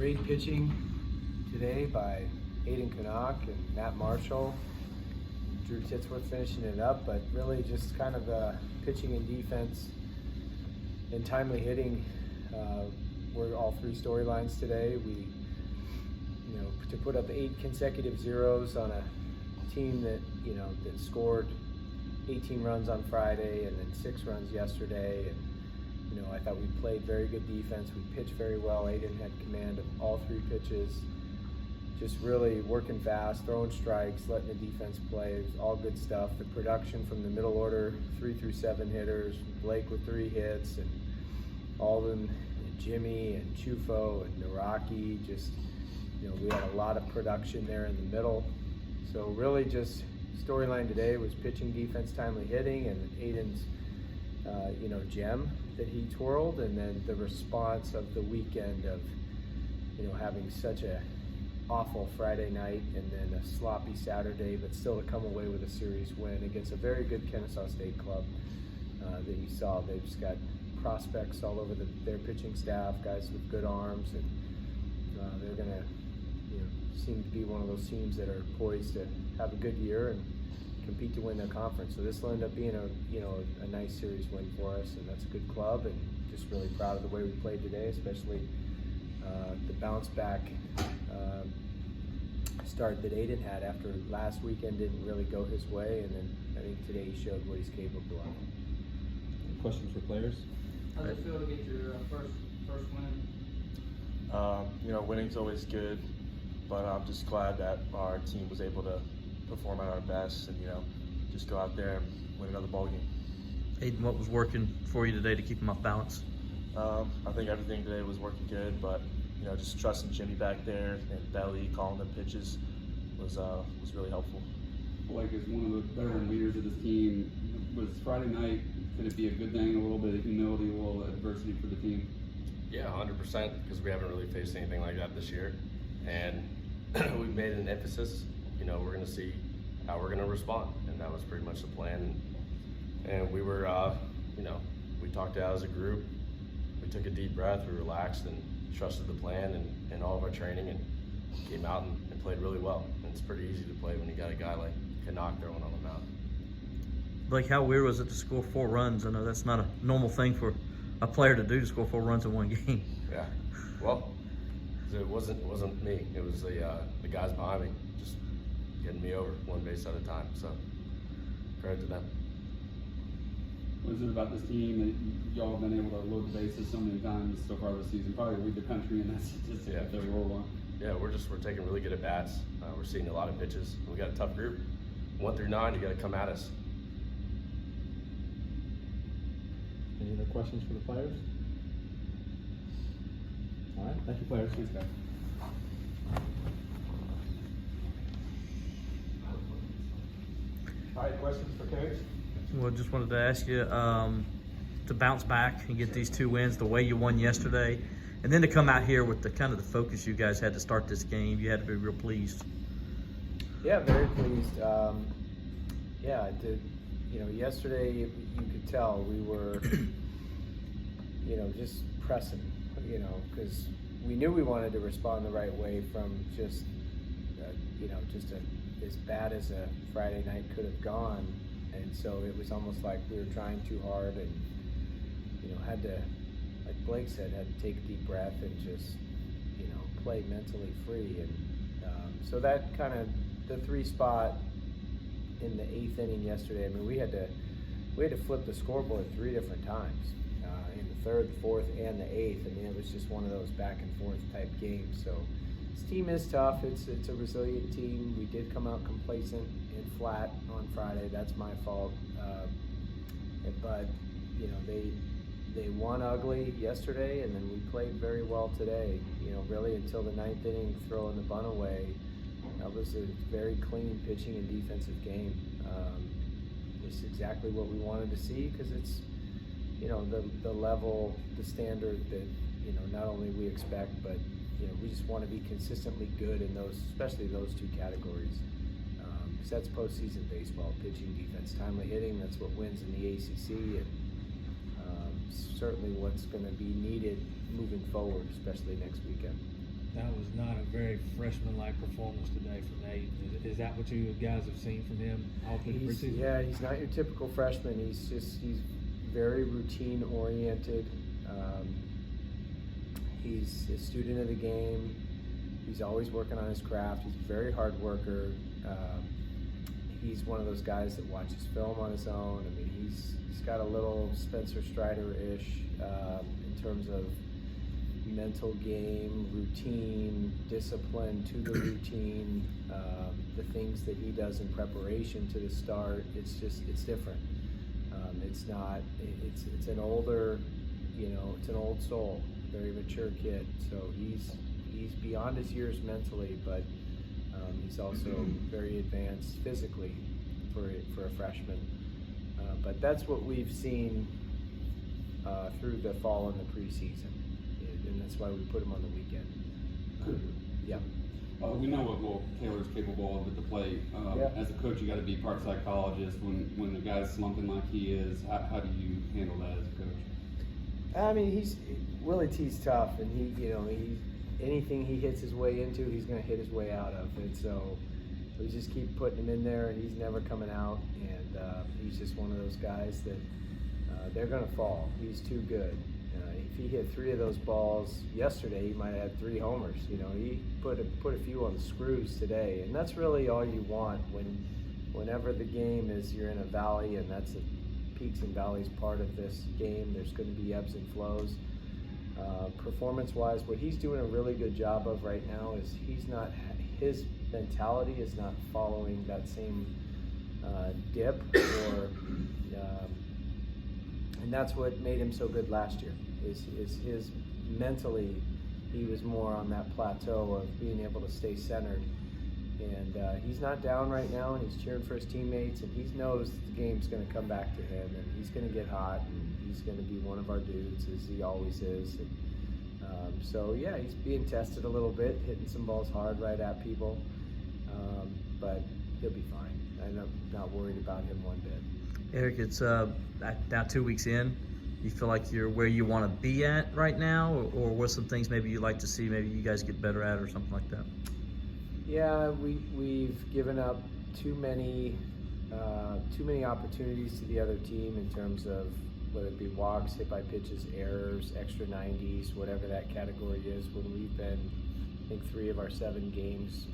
great pitching today by Aidan Knaak and Matt Marshall. Drew Titsworth finishing it up, but really just kind of pitching and defense and timely hitting were all three storylines today. We, to put up 8 consecutive zeros on a team that, that scored 18 runs on Friday and then 6 runs yesterday. And, I thought we played very good defense. We pitched very well. Aidan had command of all 3 pitches. Just really working fast, throwing strikes, letting the defense play. It was all good stuff. The production from the middle order, 3 through 7 hitters, Blake with 3 hits, and Alden and Jimmy and Chufo and Naraki. Just, we had a lot of production there in the middle. So really just storyline today was pitching, defense, timely hitting, and Aidan's gem that he twirled, and then the response of the weekend of, having such a awful Friday night and then a sloppy Saturday, but still to come away with a series win against a very good Kennesaw State club that you saw. They've just got prospects all over their pitching staff, guys with good arms, and they're going to seem to be one of those teams that are poised to have a good year and compete to win their conference. So this will end up being a nice series win for us, and that's a good club, and just really proud of the way we played today, especially the bounce back start that Aidan had after last weekend didn't really go his way, and then I think today he showed what he's capable of. Any questions for players? How does it feel to get your first win? Winning's always good, but I'm just glad that our team was able to perform at our best and just go out there and win another ball game. Aidan, what was working for you today to keep him off balance? I think everything today was working good, but just trusting Jimmy back there and Belly calling them pitches was really helpful. Blake is one of the veteran leaders of this team. Was Friday night, could it be a good thing, a little bit of humility, a little adversity for the team? Yeah, 100%, because we haven't really faced anything like that this year. And we've made an emphasis, we're going to see how we're going to respond. And that was pretty much the plan. And we were, we talked it out as a group. We took a deep breath, we relaxed and trusted the plan and all of our training, and came out and played really well. And it's pretty easy to play when you got a guy like Knaak throwing on the mound. Blake, how weird was it to score 4 runs? I know that's not a normal thing for a player to do, to score 4 runs in one game. Yeah, well, it wasn't me. It was the guys behind me just getting me over one base at a time. So credit to them. What is it about this team that y'all have been able to load the bases so many times so far this season? Probably lead the country in that statistic if there were one. Yeah, we're taking really good at bats. We're seeing a lot of pitches. We got a tough group. 1 through 9, you got to come at us. Any other questions for the players? All right, thank you, players. Thanks, guys. All right, questions for coach? Well, just wanted to ask you to bounce back and get these 2 wins the way you won yesterday, and then to come out here with the kind of the focus you guys had to start this game. You had to be real pleased. Yeah, very pleased. Yesterday you could tell we were, just pressing, because we knew we wanted to respond the right way from just, as bad as a Friday night could have gone. And so it was almost like we were trying too hard and, had to, like Blake said, had to take a deep breath and just, play mentally free. And so that kind of, the 3 spot in the 8th inning yesterday, I mean, we had to flip the scoreboard 3 different times, in the 3rd, 4th, and the 8th. I mean, it was just one of those back and forth type games. So this team is tough. It's a resilient team. We did come out complacent and flat on Friday. That's my fault. But they won ugly yesterday, and then we played very well today. Really until the 9th inning, throwing the bunt away. That was a very clean pitching and defensive game. It's exactly what we wanted to see, because it's the level, the standard that not only we expect, but we just want to be consistently good in those, especially those 2 categories. Because that's postseason baseball: pitching, defense, timely hitting. That's what wins in the ACC, and certainly what's going to be needed moving forward, especially next weekend. that was not a very freshman-like performance today from Aidan. Is that what you guys have seen from him all through the preseason? Yeah, he's not your typical freshman. He's very routine oriented. He's a student of the game. He's always working on his craft. He's a very hard worker. He's one of those guys that watches film on his own. I mean, he's got a little Spencer Strider-ish in terms of mental game, routine, discipline to the routine, the things that he does in preparation to the start. It's different. It's an older, it's an old soul, very mature kid. So he's beyond his years mentally, but he's also very advanced physically for a freshman. But that's what we've seen through the fall and the preseason, and that's why we put him on the weekend. Yeah. We know what Taylor's capable of at the plate. As a coach, you got to be part psychologist. When the guy's slumping like he is, how do you handle that as a coach? I mean, Willie T's tough, and anything he hits his way into, he's going to hit his way out of. And so we just keep putting him in there, and he's never coming out. And he's just one of those guys that they're going to fall. He's too good. If he hit 3 of those balls yesterday, he might have had 3 homers. He put a few on the screws today, and that's really all you want whenever the game is you're in a valley, and that's a peaks and valleys part of this game. There's going to be ebbs and flows. Performance-wise, what he's doing a really good job of right now is his mentality is not following that same dip, and that's what made him so good last year. Is his mentally, he was more on that plateau of being able to stay centered, and he's not down right now, and he's cheering for his teammates, and he knows the game's going to come back to him, and he's going to get hot, and he's going to be one of our dudes, as he always is. And, so yeah, he's being tested a little bit, hitting some balls hard right at people, but he'll be fine. I'm not worried about him one bit. Erik, it's now 2 weeks in. You feel like you're where you want to be at right now, or what some things maybe you'd like to see maybe you guys get better at or something like that? Yeah, we've given up too many opportunities to the other team in terms of whether it be walks, hit by pitches, errors, extra 90s, whatever that category is. When we've been, I think 3 of our 7 games,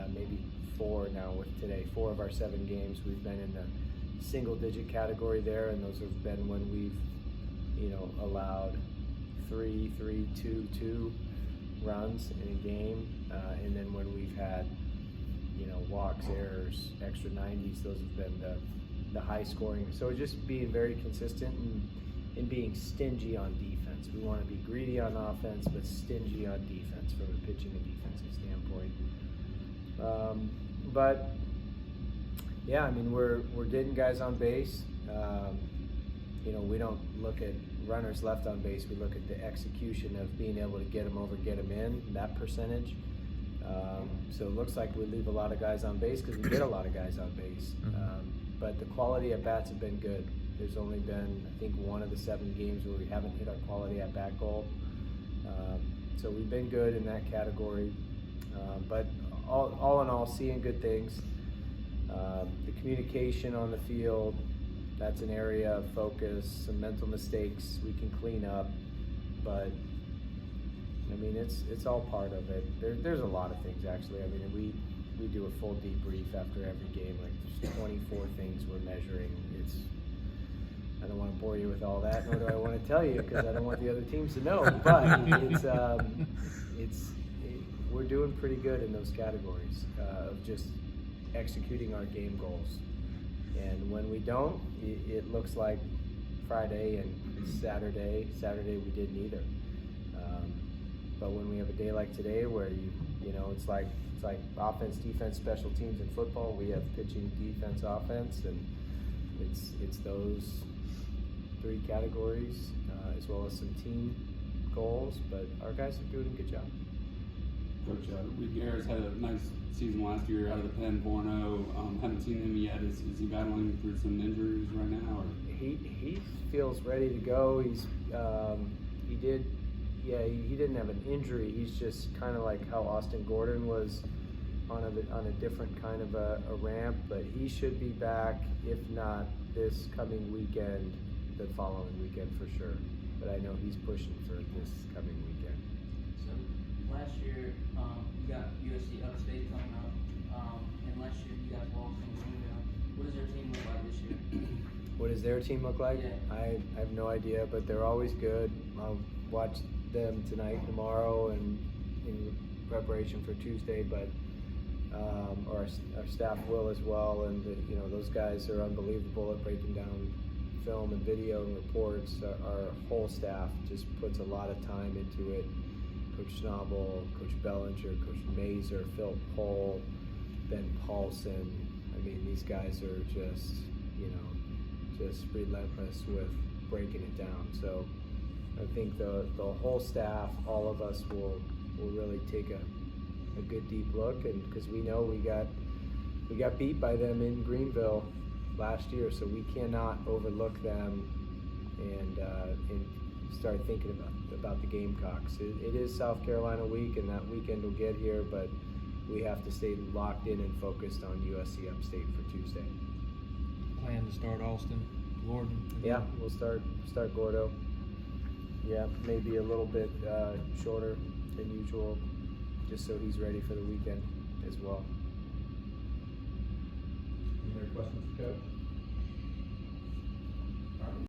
maybe 4 now with today, 4 of our 7 games, we've been in the single-digit category there, and those have been when we've allowed 3, 2 runs in a game, and then when we've had walks, errors, extra 90s, those have been the high scoring. So just being very consistent and being stingy on defense. We want to be greedy on offense, but stingy on defense from a pitching and defensive standpoint. But yeah, I mean, we're getting guys on base. We don't look at runners left on base. We look at the execution of being able to get them over, get them in, that percentage. So it looks like we leave a lot of guys on base because we get a lot of guys on base. But the quality at bats have been good. There's only been, I think, 1 of the 7 games where we haven't hit our quality at bat goal. So we've been good in that category. But all in all, seeing good things. The communication on the field, that's an area of focus. Some mental mistakes we can clean up, but I mean, it's all part of it. There's a lot of things actually. I mean, we do a full debrief after every game. Like there's 24 things we're measuring. I don't want to bore you with all that, nor do I want to tell you because I don't want the other teams to know. But we're doing pretty good in those categories of just executing our game goals. And when we don't, it looks like Friday and Saturday. Saturday we didn't either. But when we have a day like today, where it's like offense, defense, special teams in football. We have pitching, defense, offense, and it's those 3 categories as well as some team goals. But our guys are doing a good job. Coach, Reed Harris had a nice season last year out of the pen, 4-0. Haven't seen him yet. Is he battling through some injuries right now? Or? He feels ready to go. yeah, he didn't have an injury. He's just kind of like how Austin Gordon was on a different kind of a ramp, but he should be back, if not this coming weekend, the following weekend for sure. But I know he's pushing for this coming weekend. So last year, you got USC Upstate coming up, and last year you guys lost in Greenville. What does their team look like this year? What does their team look like? Yeah. I have no idea, but they're always good. I'll watch them tonight, tomorrow, and in preparation for Tuesday. But our staff will as well, and those guys are unbelievable at breaking down film and video and reports. Our whole staff just puts a lot of time into it. Coach Schnabel, Coach Bellinger, Coach Mazer, Phil Pohl, Ben Paulson. I mean, these guys are just relentless with breaking it down. So I think the whole staff, all of us will really take a good deep look, and because we know we got beat by them in Greenville last year, so we cannot overlook them and start thinking about the Gamecocks. It is South Carolina week, and that weekend will get here, but we have to stay locked in and focused on USC Upstate for Tuesday. Plan to start Austin, Gordon. Yeah, we'll start Gordo. Yeah, maybe a little bit shorter than usual, just so he's ready for the weekend as well. Any other questions for Coach?